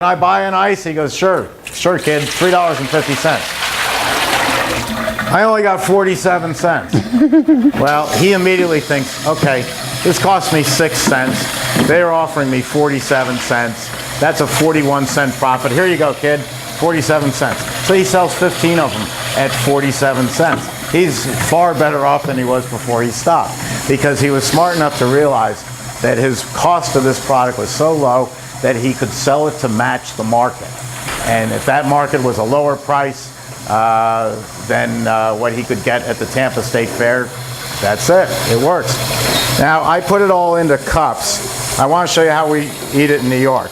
I buy an ice? He goes, sure kid, $3.50. I only got 47 cents. Well, he immediately thinks, okay, this cost me 6 cents. They're offering me 47 cents. That's a 41-cent profit. Here you go, kid, 47 cents. So he sells 15 of them at 47 cents. He's far better off than he was before he stopped, because he was smart enough to realize that his cost of this product was so low that he could sell it to match the market. And if that market was a lower price than what he could get at the Tampa State Fair, that's it. It works. Now, I put it all into cups. I want to show you how we eat it in New York,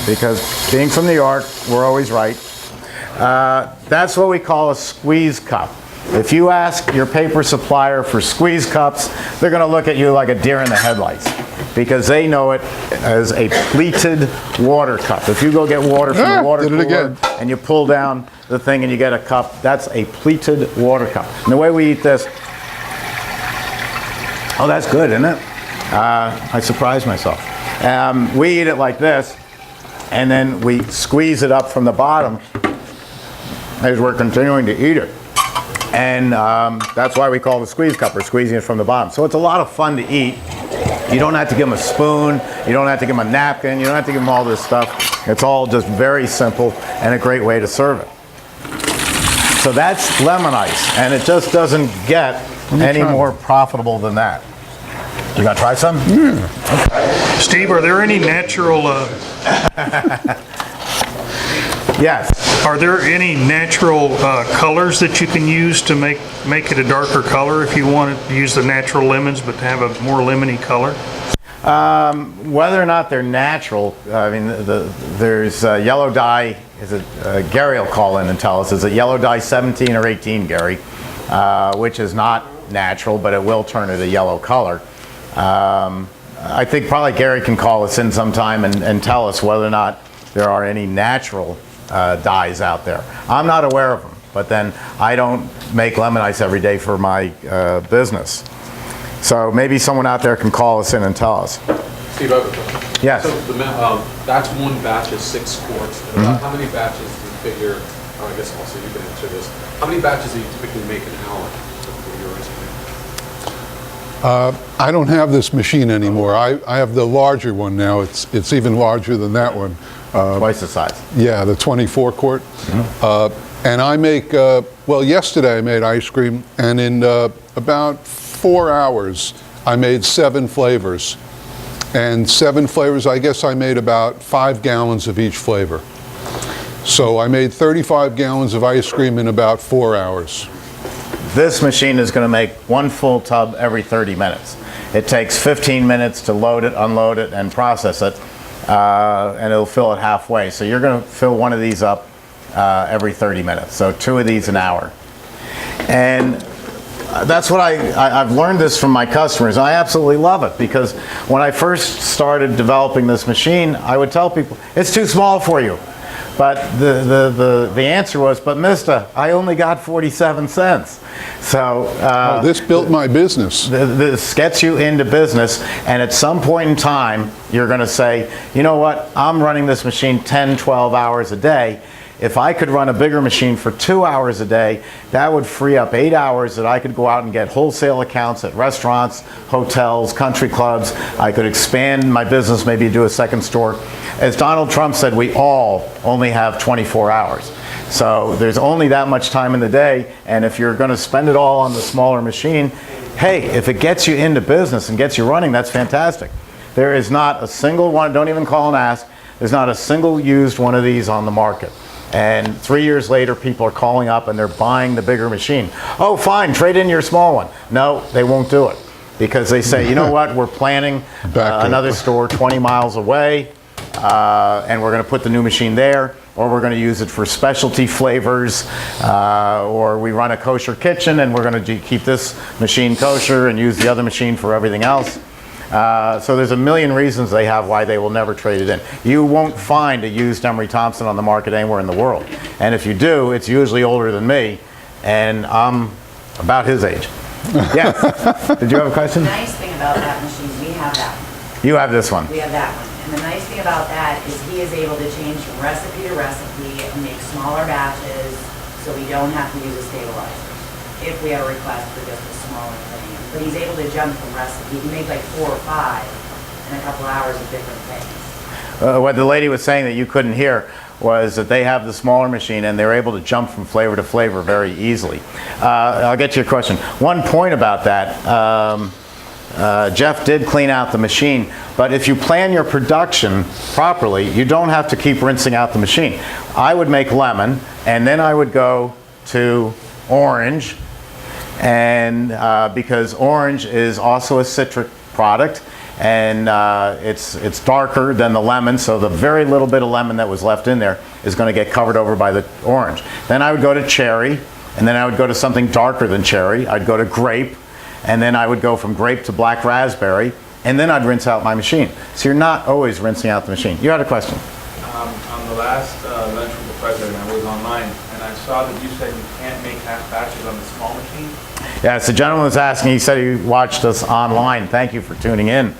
because being from New York, we're always right. That's what we call a squeeze cup. If you ask your paper supplier for squeeze cups, they're going to look at you like a deer in the headlights, because they know it as a pleated water cup. If you go get water from the water cooler and you pull down the thing and you get a cup, that's a pleated water cup. And the way we eat this, oh, that's good, isn't it? I surprised myself. We eat it like this, and then we squeeze it up from the bottom as we're continuing to eat it. And that's why we call it a squeeze cup. We're squeezing it from the bottom. So it's a lot of fun to eat. You don't have to give them a spoon. You don't have to give them a napkin. You don't have to give them all this stuff. It's all just very simple and a great way to serve it. So that's lemon ice, and it just doesn't get any more profitable than that. You gonna try some? Okay. Steve, are there any natural? Yes. Are there any natural colors that you can use to make it a darker color if you want to use the natural lemons, but to have a more lemony color? Whether or not they're natural, I mean, there's yellow dye. Is it Gary will call in and tell us? Is it yellow dye 17 or 18, Gary? Which is not natural, but it will turn it a yellow color. I think probably Gary can call us in sometime and tell us whether or not there are any natural dyes out there. I'm not aware of them, but then I don't make lemon ice every day for my business. So maybe someone out there can call us in and tell us. Steve, I have a question. Yes. So that's one batch of 6 quarts. How many batches do you figure, I guess also you can answer this, how many batches do you typically make an hour for your ice cream? I don't have this machine anymore. I have the larger one now. It's even larger than that one. Twice the size. Yeah, the 24 quart. And I make, well, yesterday I made ice cream, and in about 4 hours I made 7 flavors. And 7 flavors, I guess I made about 5 gallons of each flavor. So I made 35 gallons of ice cream in about 4 hours. This machine is going to make 1 full tub every 30 minutes. It takes 15 minutes to load it, unload it, and process it, and it'll fill it halfway. So you're going to fill one of these up every 30 minutes. So 2 of these an hour. And that's what I've learned this from my customers. I absolutely love it, because when I first started developing this machine, I would tell people, it's too small for you. But the answer was, but mister, I only got 47 cents. So this built my business. This gets you into business, and at some point in time, you're going to say, you know what, I'm running this machine 10, 12 hours a day. If I could run a bigger machine for 2 hours a day, that would free up 8 hours that I could go out and get wholesale accounts at restaurants, hotels, country clubs. I could expand my business, maybe do a second store. As Donald Trump said, we all only have 24 hours. So there's only that much time in the day, and if you're going to spend it all on the smaller machine, hey, if it gets you into business and gets you running, that's fantastic. There is not a single one, don't even call and ask, there's not a single used one of these on the market. And 3 years later, people are calling up and they're buying the bigger machine. Oh, fine, trade in your small one. No, they won't do it, because they say, you know what, we're planning another store 20 miles away, and we're going to put the new machine there, or we're going to use it for specialty flavors, or we run a kosher kitchen and we're going to keep this machine kosher and use the other machine for everything else. So there's a million reasons they have why they will never trade it in. You won't find a used Emery Thompson on the market anywhere in the world. And if you do, it's usually older than me, and I'm about his age. Yes. Did you have a question? The nice thing about that machine, we have that one. You have this one. We have that one. And And the nice thing about that is he is able to change from recipe to recipe and make smaller batches, so we don't have to use a stabilizer if we have a request for just a smaller thing. But he's able to jump from recipe. He can make like 4 or 5 in a couple hours of different things. What the lady was saying that you couldn't hear was that they have the smaller machine and they're able to jump from flavor to flavor very easily. I'll get to your question. One point about that, Jeff did clean out the machine, but if you plan your production properly, you don't have to keep rinsing out the machine. I would make lemon, and then I would go to orange, and because orange is also a citric product, and it's darker than the lemon, so the very little bit of lemon that was left in there is going to get covered over by the orange. Then I would go to cherry, and then I would go to something darker than cherry. I'd go to grape, and then I would go from grape to black raspberry, and then I'd rinse out my machine. So you're not always rinsing out the machine. You had a question? On the last lunch with the president, I was online, and I saw that you said you can't make half batches on the small machine. Yes, the gentleman was asking, he said he watched us online. Thank you for tuning in.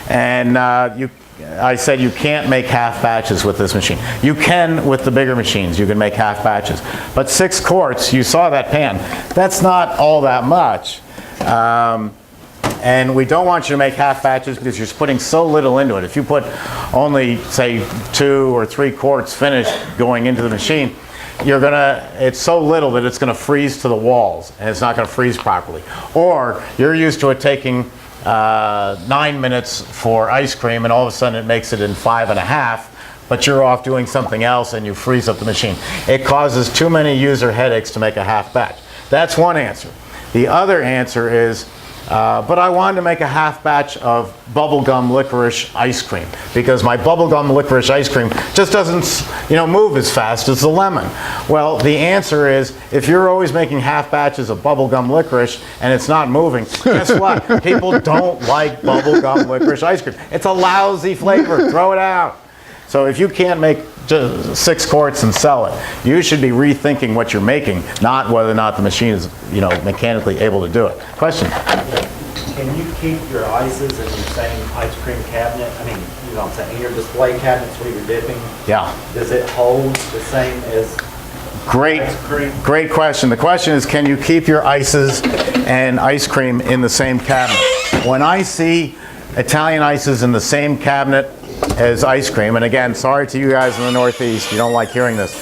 And I said you can't make half batches with this machine. You can with the bigger machines, you can make half batches. But 6 quarts, you saw that pan, that's not all that much. And we don't want you to make half batches because you're putting so little into it. If you put only, say, 2 or 3 quarts finished going into the machine, it's so little that it's going to freeze to the walls and it's not going to freeze properly. Or you're used to it taking 9 minutes for ice cream and all of a sudden it makes it in 5.5, but you're off doing something else and you freeze up the machine. It causes too many user headaches to make a half batch. That's one answer. The other answer is, but I wanted to make a half batch of bubblegum licorice ice cream because my bubblegum licorice ice cream just doesn't, move as fast as the lemon. Well, the answer is, if you're always making half batches of bubblegum licorice and it's not moving, guess what? People don't like bubblegum licorice ice cream. It's a lousy flavor. Throw it out. So if you can't make just 6 quarts and sell it, you should be rethinking what you're making, not whether or not the machine is, mechanically able to do it. Question? Can you keep your ices in the same ice cream cabinet? I mean, you know what I'm saying, in your display cabinets where you're dipping? Yeah. Does it hold the same as ice cream? Great question. The question is, can you keep your ices and ice cream in the same cabinet? When I see Italian ices in the same cabinet as ice cream, and again, sorry to you guys in the Northeast, you don't like hearing this.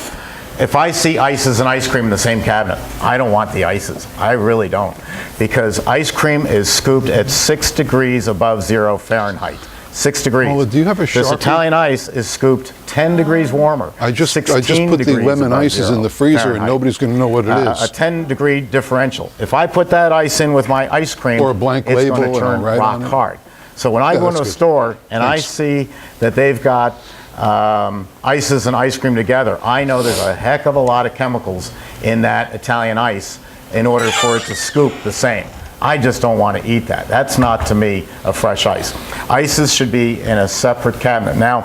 If I see ices and ice cream in the same cabinet, I don't want the ices. I really don't. Because ice cream is scooped at 6 degrees above 0 Fahrenheit. 6 degrees. Well, do you have a This Sharpie? Italian ice is scooped 10 degrees warmer. I just put 16 the degrees lemon above ices 0 in the freezer and Fahrenheit. nobody's going to know what it is. A 10-degree differential. If I put that ice in with my ice cream, Or a blank it's label going and to turn I'll write rock on it. hard. So when I Yeah, go into a that's good. store and Thanks. I see that they've got ices and ice cream together, I know there's a heck of a lot of chemicals in that Italian ice in order for it to scoop the same. I just don't want to eat that. That's not, to me, a fresh ice. Ices should be in a separate cabinet. Now,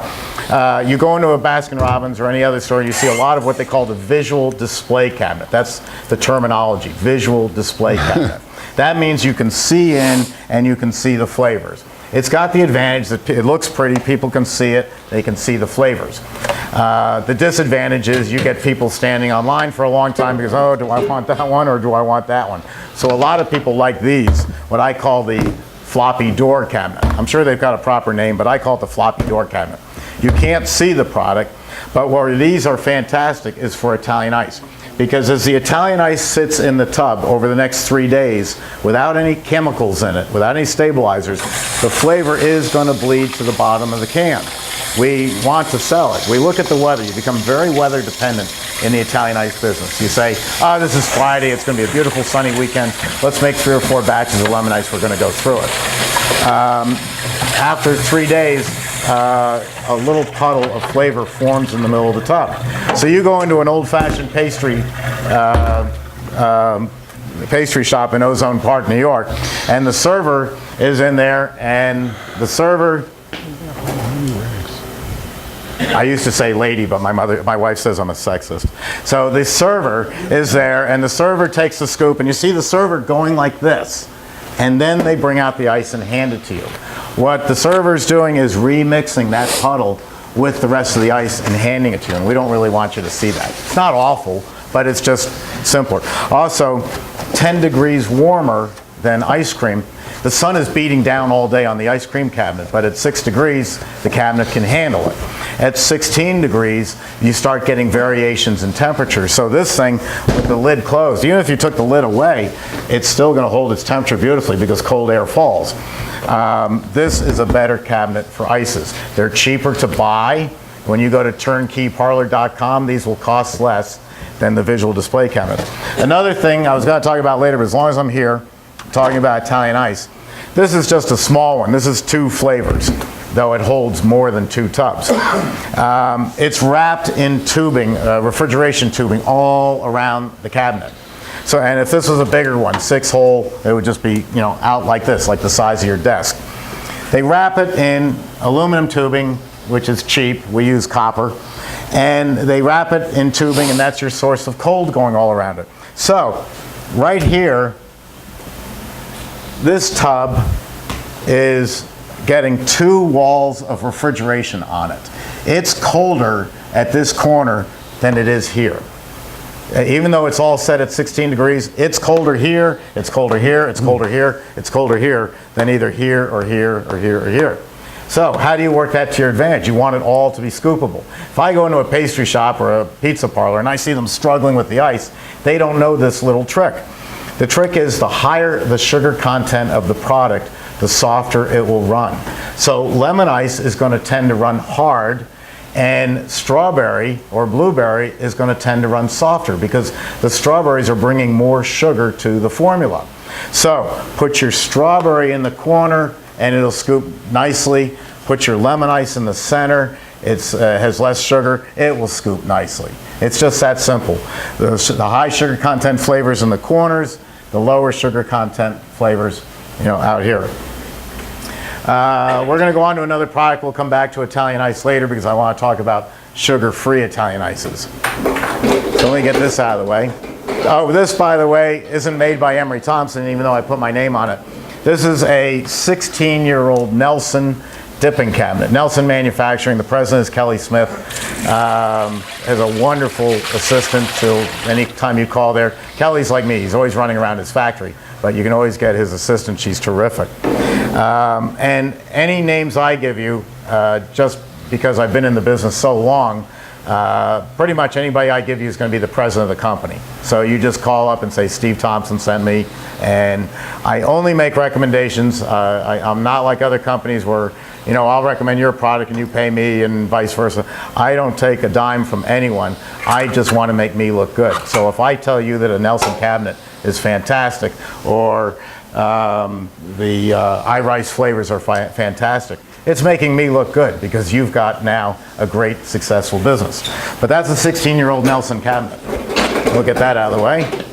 you go into a Baskin-Robbins or any other store, you see a lot of what they call the visual display cabinet. That's the terminology, visual display cabinet. That means you can see in and you can see the flavors. It's got the advantage that it looks pretty, people can see it, they can see the flavors. The disadvantage is you get people standing online for a long time because, oh, do I want that one or do I want that one? So a lot of people like these, what I call the floppy door cabinet. I'm sure they've got a proper name, but I call it the floppy door cabinet. You can't see the product, but where these are fantastic is for Italian ice. Because as the Italian ice sits in the tub over the next 3 days without any chemicals in it, without any stabilizers, the flavor is going to bleed to the bottom of the can. We want to sell it. We look at the weather. You become very weather dependent in the Italian ice business. You say, oh, this is Friday. It's going to be a beautiful sunny weekend. Let's make 3 or 4 batches of lemon ice. We're going to go through it. After 3 days, a little puddle of flavor forms in the middle of the tub. So you go into an old-fashioned pastry shop in Ozone Park, New York, and the server is in there, and the server, I used to say lady, but my wife says I'm a sexist. So the server is there, and the server takes the scoop, and you see the server going like this. and then they bring out the ice and hand it to you. What the server's doing is remixing that puddle with the rest of the ice and handing it to you, and we don't really want you to see that. It's not awful, but it's just simpler. Also, 10 degrees warmer than ice cream. The sun is beating down all day on the ice cream cabinet, but at 6 degrees, the cabinet can handle it. At 16 degrees, you start getting variations in temperature. So this thing, with the lid closed, even if you took the lid away, it's still going to hold its temperature beautifully because cold air falls. This is a better cabinet for ices. They're cheaper to buy. When you go to turnkeyparlor.com, these will cost less than the visual display cabinet. Another thing I was going to talk about later, but as long as I'm here, talking about Italian ice, this is just a small one. This is 2 flavors, though it holds more than 2 tubs. It's wrapped in tubing, refrigeration tubing, all around the cabinet. So, and if this was a bigger one, 6-hole, it would just be, you know, out like this, like the size of your desk. They wrap it in aluminum tubing, which is cheap. We use copper. And they wrap it in tubing, and that's your source of cold going all around it. So, right here, this tub is getting 2 walls of refrigeration on it. It's colder at this corner than it is here. Even though it's all set at 16 degrees, it's colder here, it's colder here, it's colder here, it's colder here than either here or here or here or here. So how do you work that to your advantage? You want it all to be scoopable. If I go into a pastry shop or a pizza parlor and I see them struggling with the ice, they don't know this little trick. The trick is the higher the sugar content of the product, the softer it will run. So lemon ice is going to tend to run hard, and strawberry or blueberry is going to tend to run softer because the strawberries are bringing more sugar to the formula. So put your strawberry in the corner and it'll scoop nicely. Put your lemon ice in the center. It has less sugar. It will scoop nicely. It's just that simple. The high sugar content flavors in the corners, the lower sugar content flavors, you know, out here. We're going to go on to another product. We'll come back to Italian ice later because I want to talk about sugar-free Italian ices. So let me get this out of the way. Oh, this, by the way, isn't made by Emery Thompson, even though I put my name on it. This is a 16-year-old Nelson dipping cabinet. Nelson Manufacturing, the president is Kelly Smith, has a wonderful assistant, so anytime you call there. Kelly's like me, he's always running around his factory, but you can always get his assistant, she's terrific. And any names I give you, just because I've been in the business so long, pretty much anybody I give you is going to be the president of the company. So you just call up and say, Steve Thompson sent me, and I only make recommendations. I'm not like other companies where, you know, I'll recommend your product and you pay me and vice versa. I don't take a dime from anyone. I just want to make me look good. So if I tell you that a Nelson cabinet is fantastic, or the iRice flavors are fantastic, it's making me look good because you've got now a great successful business. But that's a 16-year-old Nelson cabinet. We'll get that out of the way.